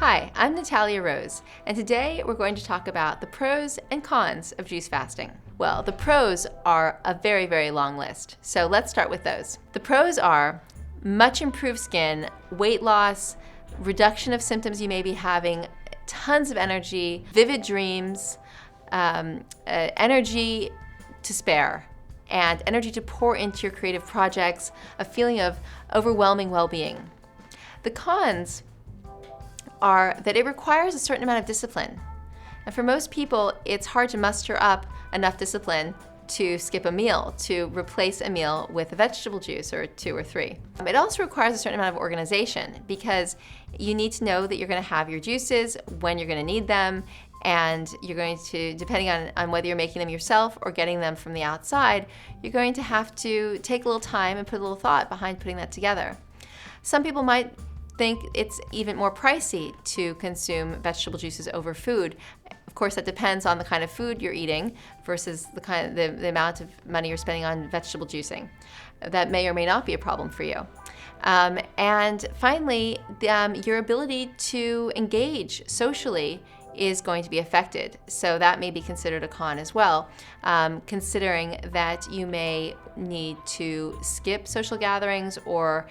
Hi, I'm Natalia Rose, and today we're going to talk about the pros and cons of juice fasting. Well, the pros are a very, very long list, so let's start with those. The pros are much improved skin, weight loss, reduction of symptoms you may be having, tons of energy, vivid dreams, energy to spare, and energy to pour into your creative projects, a feeling of overwhelming well-being. The cons are that it requires a certain amount of discipline. And for most people, it's hard to muster up enough discipline to skip a meal, to replace a meal with a vegetable juice or 2 or 3. It also requires a certain amount of organization because you need to know that you're going to have your juices, when you're going to need them, and you're going to, depending on whether you're making them yourself or getting them from the outside, you're going to have to take a little time and put a little thought behind putting that together. Some people might think it's even more pricey to consume vegetable juices over food. Of course, that depends on the kind of food you're eating versus the amount of money you're spending on vegetable juicing. That may or may not be a problem for you. And finally, your ability to engage socially is going to be affected. So that may be considered a con as well, considering that you may need to skip social gatherings or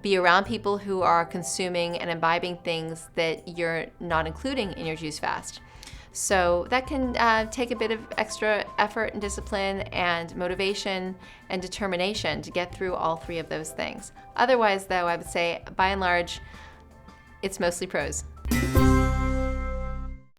be around people who are consuming and imbibing things that you're not including in your juice fast. So that can take a bit of extra effort and discipline and motivation and determination to get through all 3 of those things. Otherwise, though, I would say, by and large, it's mostly pros.